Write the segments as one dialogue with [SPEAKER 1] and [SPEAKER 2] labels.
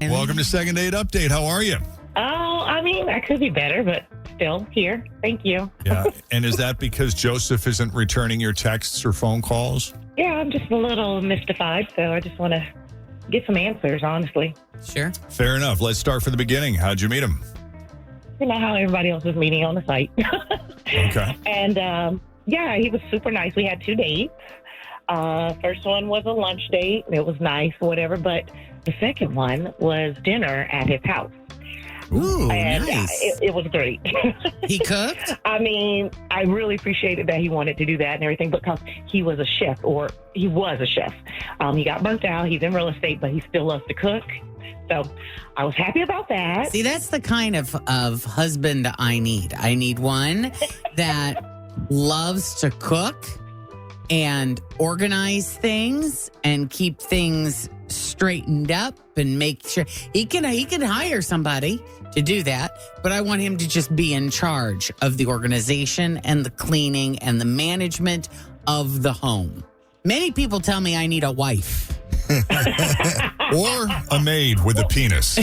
[SPEAKER 1] Welcome to Second Date Update. How are you?
[SPEAKER 2] Oh, I mean, I could be better, but still here. Thank you.
[SPEAKER 1] Yeah. And is that because Joseph isn't returning your texts or phone calls?
[SPEAKER 2] Yeah, I'm just a little mystified, so I just want to get some answers, honestly.
[SPEAKER 3] Sure.
[SPEAKER 1] Fair enough. Let's start from the beginning. How'd you meet him?
[SPEAKER 2] You know how everybody else is meeting on the site.
[SPEAKER 1] Okay.
[SPEAKER 2] And, yeah, he was super nice. We had 2 dates. First one was a lunch date. It was nice, whatever. But the second one was dinner at his house.
[SPEAKER 3] Ooh,
[SPEAKER 2] And
[SPEAKER 3] nice.
[SPEAKER 2] it was great.
[SPEAKER 3] He cooked?
[SPEAKER 2] I mean, I really appreciated that he wanted to do that and everything because he was a chef, or he was a chef. He got burnt out. He's in real estate, but he still loves to cook. So I was happy about that.
[SPEAKER 3] See, that's the kind of husband I need. I need one that loves to cook and organize things and keep things straightened up and make sure he can hire somebody to do that, but I want him to just be in charge of the organization and the cleaning and the management of the home. Many people tell me I need a wife.
[SPEAKER 1] Or a maid with a penis.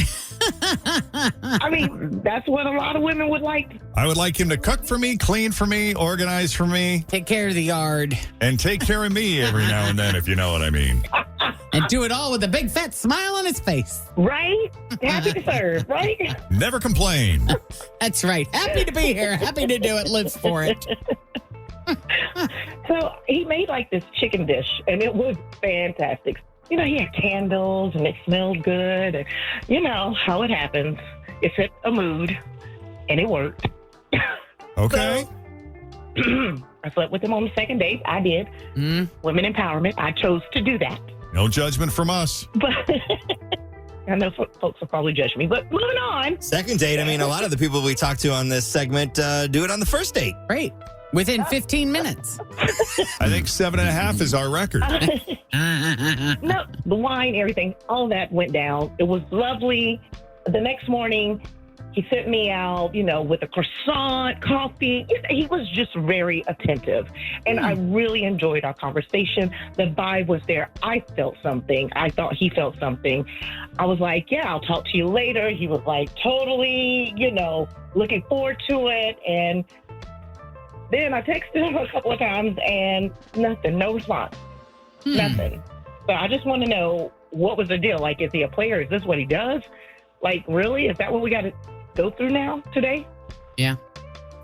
[SPEAKER 2] I mean, that's what a lot of women would like.
[SPEAKER 1] I would like him to cook for me, clean for me, organize for me,
[SPEAKER 3] Take care of the yard
[SPEAKER 1] and take care of me every now and then, if you know what I mean.
[SPEAKER 3] and do it all with a big fat smile on his face.
[SPEAKER 2] Right? Happy to serve, right?
[SPEAKER 1] Never complain.
[SPEAKER 3] That's right. Happy to be here. Happy to do it. Live for it.
[SPEAKER 2] So he made like this chicken dish, and it was fantastic. You know, he had candles, and it smelled good. And you know how it happens. It set a mood, and it worked.
[SPEAKER 1] Okay.
[SPEAKER 2] I slept with him on the second date. I did. Women empowerment. I chose to do that.
[SPEAKER 1] No judgment from us.
[SPEAKER 2] But I know folks will probably judge me, but moving on.
[SPEAKER 4] Second date, I mean, a lot of the people we talk to on this segment do it on the first date.
[SPEAKER 3] Great. Within 15 minutes.
[SPEAKER 1] I think 7.5 is our record.
[SPEAKER 2] No, the wine, everything, all that went down. It was lovely. The next morning, he sent me out, you know, with a croissant, coffee. He was just very attentive. And I really enjoyed our conversation. The vibe was there. I felt something. I thought he felt something. I was like, yeah, I'll talk to you later. He was like, totally, you know, looking forward to it. And then I texted him a couple of times and nothing, no response, nothing. So I just want to know, what was the deal? Like, is he a player? Is this what he does? Like, really? Is that what we got to go through now today?
[SPEAKER 3] Yeah.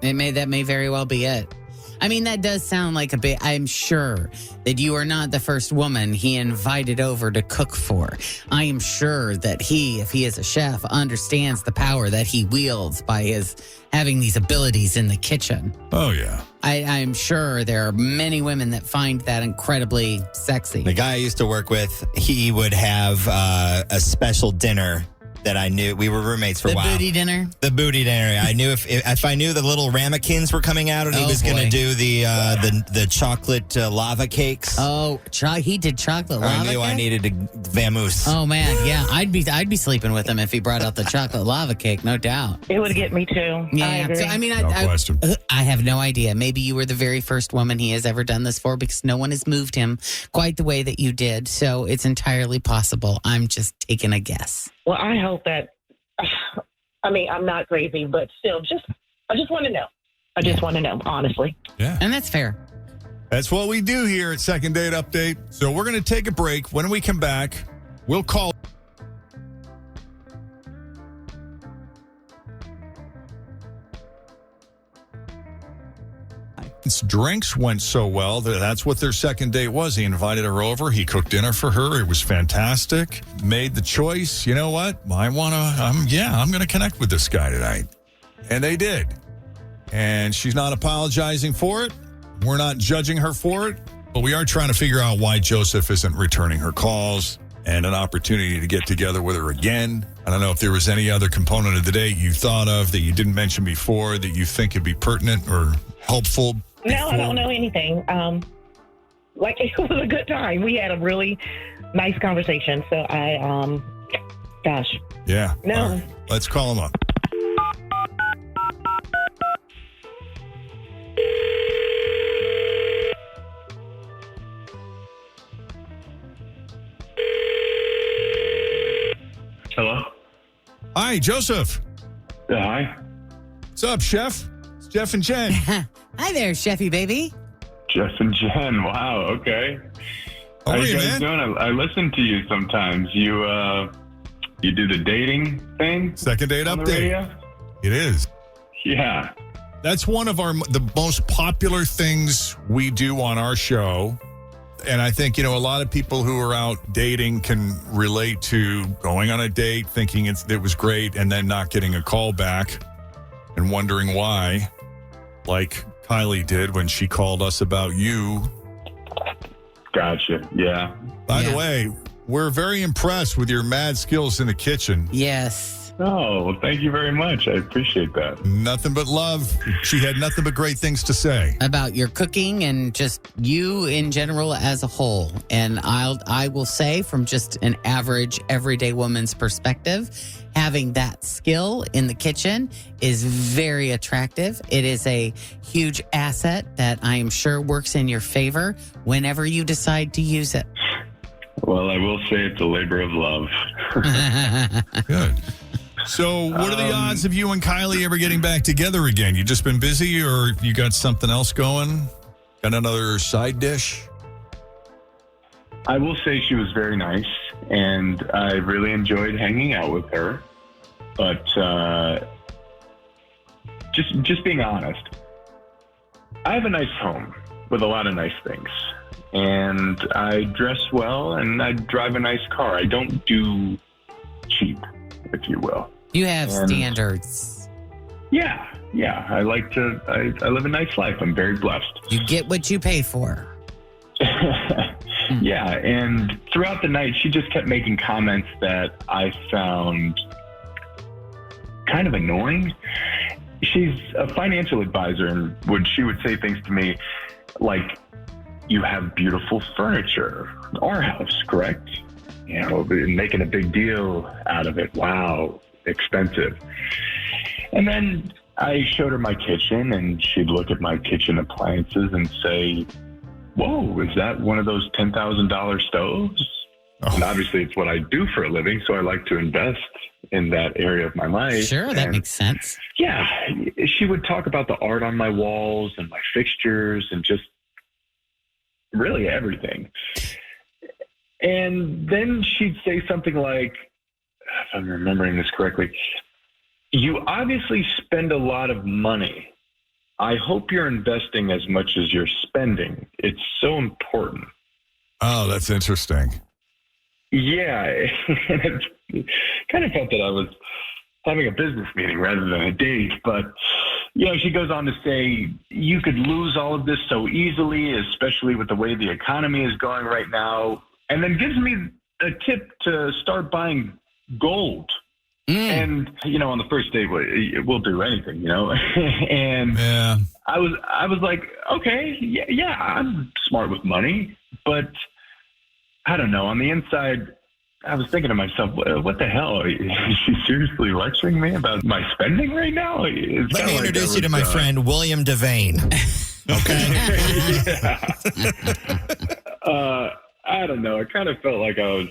[SPEAKER 3] That may very well be it. I mean, that does sound like a bit. I'm sure that you are not the first woman he invited over to cook for. I am sure that he, if he is a chef, understands the power that he wields by his having these abilities in the kitchen.
[SPEAKER 1] Oh, yeah.
[SPEAKER 3] I'm sure there are many women that find that incredibly sexy.
[SPEAKER 4] The guy I used to work with, he would have a special dinner that I knew. We were roommates for a while.
[SPEAKER 3] The booty dinner?
[SPEAKER 4] The booty dinner. I knew if I knew the little ramekins were coming out and he was going to do the chocolate lava cakes.
[SPEAKER 3] Oh, he did chocolate lava
[SPEAKER 4] I knew I
[SPEAKER 3] cake?
[SPEAKER 4] needed a vamoose.
[SPEAKER 3] Oh man, yeah, I'd be sleeping with him if he brought out the chocolate lava cake, no doubt.
[SPEAKER 2] It would get me too. I
[SPEAKER 3] Yeah,
[SPEAKER 2] agree.
[SPEAKER 3] so I mean,
[SPEAKER 1] No question.
[SPEAKER 3] I have no idea. Maybe you were the very first woman he has ever done this for because no one has moved him quite the way that you did. So it's entirely possible. I'm just taking a guess.
[SPEAKER 2] Well, I hope that, I mean, I'm not crazy, but still, I just want to know. I just want to know, honestly.
[SPEAKER 1] Yeah.
[SPEAKER 3] And that's fair.
[SPEAKER 1] That's what we do here at Second Date Update. So we're going to take a break. When we come back, we'll call. Drinks went so well that that's what their second date was. He invited her over. He cooked dinner for her. It was fantastic. Made the choice. You know what? I'm going to connect with this guy tonight. And they did. And she's not apologizing for it. We're not judging her for it. But we are trying to figure out why Joseph isn't returning her calls and an opportunity to get together with her again. I don't know if there was any other component of the date you thought of that you didn't mention before that you think could be pertinent or helpful.
[SPEAKER 2] No, I don't know anything. Like, it was a good time. We had a really nice conversation. So gosh.
[SPEAKER 1] Yeah.
[SPEAKER 2] No.
[SPEAKER 1] All right. Let's call him up.
[SPEAKER 5] Hello?
[SPEAKER 1] Hi, Joseph.
[SPEAKER 5] Yeah, hi.
[SPEAKER 1] What's up, Chef? It's Jeff and Jen.
[SPEAKER 3] Hi there, Chefy baby.
[SPEAKER 5] Jeff and Jen. Wow, okay.
[SPEAKER 1] How are
[SPEAKER 5] you
[SPEAKER 1] you,
[SPEAKER 5] guys
[SPEAKER 1] man?
[SPEAKER 5] doing? I listen to you sometimes. You do the dating thing
[SPEAKER 1] Second date
[SPEAKER 5] on the
[SPEAKER 1] update.
[SPEAKER 5] radio?
[SPEAKER 1] It is.
[SPEAKER 5] Yeah.
[SPEAKER 1] That's one of the most popular things we do on our show. And I think, a lot of people who are out dating can relate to going on a date, thinking it was great, and then not getting a call back and wondering why, like Kylie did when she called us about you.
[SPEAKER 5] Gotcha. Yeah.
[SPEAKER 1] By the way, we're very impressed with your mad skills in the kitchen.
[SPEAKER 3] Yes.
[SPEAKER 5] Oh, well, thank you very much. I appreciate that.
[SPEAKER 1] Nothing but love. She had nothing but great things to say.
[SPEAKER 3] About your cooking and just you in general as a whole. And I will say, from just an average everyday woman's perspective, having that skill in the kitchen is very attractive. It is a huge asset that I am sure works in your favor whenever you decide to use it.
[SPEAKER 5] Well, I will say it's a labor of love.
[SPEAKER 1] Good. So what are the odds of you and Kylie ever getting back together again? You just been busy, or you got something else going? Got another side dish?
[SPEAKER 5] I will say she was very nice, and I really enjoyed hanging out with her. But just being honest, I have a nice home with a lot of nice things. And I dress well, and I drive a nice car. I don't do cheap, if you will.
[SPEAKER 3] You have standards.
[SPEAKER 5] Yeah. I live a nice life. I'm very blessed.
[SPEAKER 3] You get what you pay for.
[SPEAKER 5] Yeah, and throughout the night, she just kept making comments that I found kind of annoying. She's a financial advisor, and she would say things to me like, "You have beautiful furniture, our house, correct?" Making a big deal out of it. Wow, expensive. And then I showed her my kitchen, and she'd look at my kitchen appliances and say, "Whoa, is that one of those $10,000 stoves?"
[SPEAKER 1] Oh.
[SPEAKER 5] And obviously it's what I do for a living, so I like to invest in that area of my life.
[SPEAKER 3] Sure, that makes sense.
[SPEAKER 5] Yeah, she would talk about the art on my walls and my fixtures and just really everything. And then she'd say something like, if I'm remembering this correctly, "You obviously spend a lot of money. I hope you're investing as much as you're spending. It's so important."
[SPEAKER 1] Oh, that's interesting.
[SPEAKER 5] Yeah, and it kind of felt that I was having a business meeting rather than a date. But, she goes on to say, "You could lose all of this so easily, especially with the way the economy is going right now." And then gives me a tip to start buying gold. And, on the first date, we'll do anything, And
[SPEAKER 1] Yeah.
[SPEAKER 5] I was like, okay, yeah, I'm smart with money. But I don't know. On the inside, I was thinking to myself, what the hell? Is she seriously lecturing me about my spending right now?
[SPEAKER 4] Let me introduce you to my friend, William Devane.
[SPEAKER 5] Okay. I don't know. It kind of felt like I was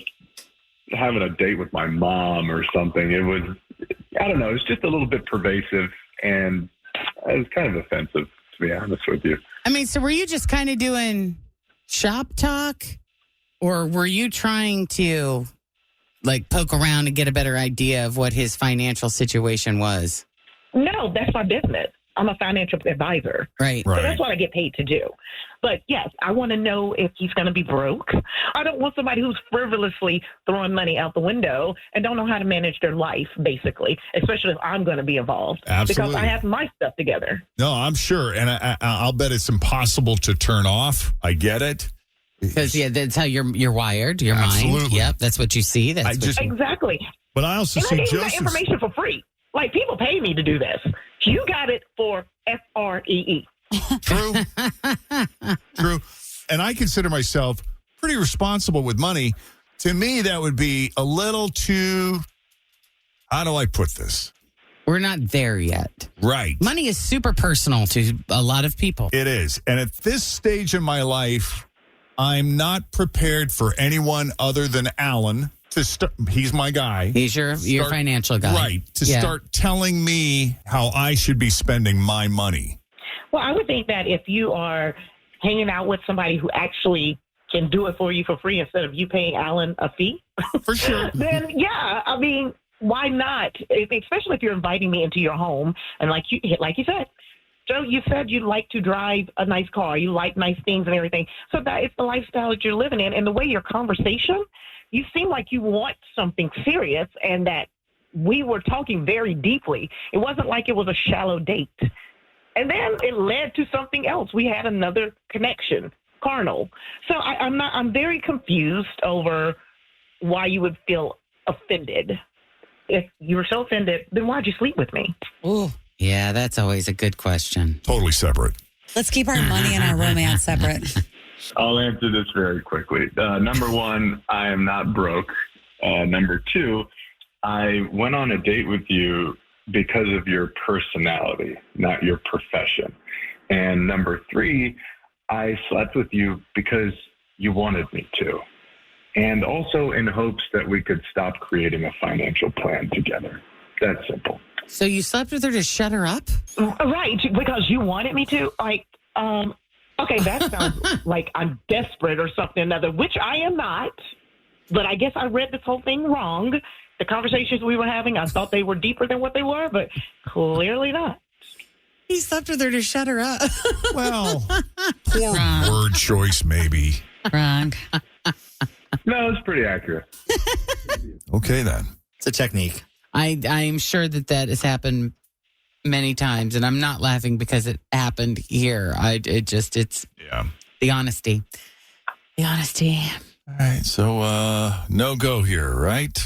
[SPEAKER 5] having a date with my mom or something. It was, I don't know. It was just a little bit pervasive, and it was kind of offensive, to be honest with you.
[SPEAKER 3] I mean, so were you just kind of doing shop talk, or were you trying to poke around and get a better idea of what his financial situation was?
[SPEAKER 2] No, that's my business. I'm a financial advisor.
[SPEAKER 3] Right.
[SPEAKER 2] So that's what I get paid to do. But yes, I want to know if he's going to be broke. I don't want somebody who's frivolously throwing money out the window and don't know how to manage their life, basically, especially if I'm going to be involved.
[SPEAKER 1] Absolutely.
[SPEAKER 2] Because I have my stuff together.
[SPEAKER 1] No, I'm sure. And I'll bet it's impossible to turn off. I get it.
[SPEAKER 3] Because, that's how you're wired, your mind.
[SPEAKER 1] Absolutely.
[SPEAKER 3] Yep, that's what you see.
[SPEAKER 2] Exactly.
[SPEAKER 1] But I also
[SPEAKER 2] And I
[SPEAKER 1] see
[SPEAKER 2] gave you that
[SPEAKER 1] Joseph.
[SPEAKER 2] information for free. People pay me to do this. You got it for free.
[SPEAKER 1] True. True. And I consider myself pretty responsible with money. To me, that would be a little too, how do I put this?
[SPEAKER 3] We're not there yet.
[SPEAKER 1] Right.
[SPEAKER 3] Money is super personal to a lot of people.
[SPEAKER 1] It is. And at this stage in my life, I'm not prepared for anyone other than Alan he's my guy.
[SPEAKER 3] He's your financial guy.
[SPEAKER 1] Right. To start telling me how I should be spending my money.
[SPEAKER 2] Well, I would think that if you are hanging out with somebody who actually can do it for you for free instead of you paying Alan a fee,
[SPEAKER 1] for sure,
[SPEAKER 2] then yeah, I mean, why not? Especially if you're inviting me into your home, and like you said, Joe, you said you like to drive a nice car, you like nice things and everything. So that it's the lifestyle that you're living in, and the way your conversation, you seem like you want something serious, and that we were talking very deeply. It wasn't like it was a shallow date. And then it led to something else. We had another connection, carnal. So I'm very confused over why you would feel offended. If you were so offended, then why'd you sleep with me?
[SPEAKER 3] Ooh. Yeah, that's always a good question.
[SPEAKER 1] Totally separate.
[SPEAKER 6] Let's keep our money and our romance separate.
[SPEAKER 5] I'll answer this very quickly. Number one, I am not broke. Number two, I went on a date with you because of your personality, not your profession. And number three, I slept with you because you wanted me to. And also in hopes that we could stop creating a financial plan together. That's simple.
[SPEAKER 3] So you slept with her to shut her up?
[SPEAKER 2] Right, because you wanted me to? Like, okay, that sounds like I'm desperate or something or another, which I am not. But I guess I read this whole thing wrong. The conversations we were having, I thought they were deeper than what they were, but clearly not.
[SPEAKER 6] He slept with her to shut her up.
[SPEAKER 1] Well, poor word choice, maybe.
[SPEAKER 6] Wrong.
[SPEAKER 5] No, it's pretty accurate.
[SPEAKER 1] Okay, then.
[SPEAKER 4] It's a technique.
[SPEAKER 3] I'm sure that has happened many times, and I'm not laughing because it happened here. It's the honesty. The honesty.
[SPEAKER 1] All right, so no go here, right?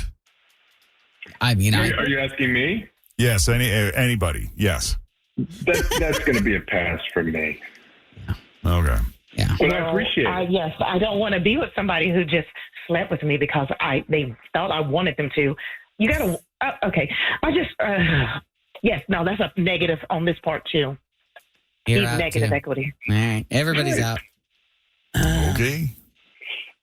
[SPEAKER 3] I mean,
[SPEAKER 5] Are you asking me?
[SPEAKER 1] Yes, anybody, yes.
[SPEAKER 5] That's going to be a pass for me.
[SPEAKER 1] Okay.
[SPEAKER 3] Yeah.
[SPEAKER 5] But I appreciate it.
[SPEAKER 2] Yes, I don't want to be with somebody who just slept with me because they thought I wanted them to. You got to, okay. Yes, no, that's a negative on this part too.
[SPEAKER 3] You're out
[SPEAKER 2] negative
[SPEAKER 3] too.
[SPEAKER 2] equity.
[SPEAKER 3] All right, everybody's out.
[SPEAKER 1] Okay.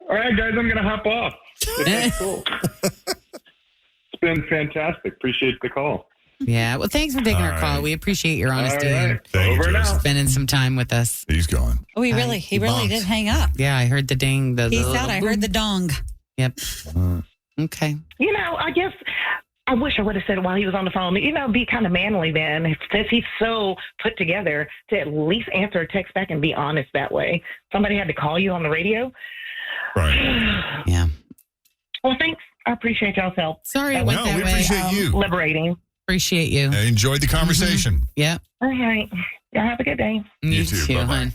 [SPEAKER 5] All right, guys, I'm going to hop off. It's cool. It's been fantastic. Appreciate the call.
[SPEAKER 3] Yeah, well, thanks for taking
[SPEAKER 1] All
[SPEAKER 3] our call.
[SPEAKER 1] right.
[SPEAKER 3] We appreciate your honesty
[SPEAKER 5] All right.
[SPEAKER 3] and
[SPEAKER 1] Thank you,
[SPEAKER 5] Over now.
[SPEAKER 1] Joseph.
[SPEAKER 3] spending some time with us.
[SPEAKER 1] He's gone.
[SPEAKER 6] Oh, he really
[SPEAKER 1] bumped.
[SPEAKER 6] did hang up.
[SPEAKER 3] Yeah, I heard the ding.
[SPEAKER 6] Peace out. I heard the dong.
[SPEAKER 3] Yep. Okay.
[SPEAKER 2] You know, I guess I wish I would have said it while he was on the phone. You know, be kind of manly then. Since he's so put together to at least answer a text back and be honest that way. Somebody had to call you on the radio.
[SPEAKER 1] Right.
[SPEAKER 3] Yeah.
[SPEAKER 2] Well, thanks. I appreciate y'all's help.
[SPEAKER 3] Sorry it
[SPEAKER 2] That
[SPEAKER 3] went
[SPEAKER 1] No,
[SPEAKER 3] that
[SPEAKER 1] we
[SPEAKER 3] way.
[SPEAKER 1] appreciate you.
[SPEAKER 2] Liberating.
[SPEAKER 3] Appreciate you.
[SPEAKER 1] I enjoyed the conversation.
[SPEAKER 3] Yep.
[SPEAKER 2] All right. Y'all have a good day.
[SPEAKER 1] You too. Bye-bye.
[SPEAKER 3] hon.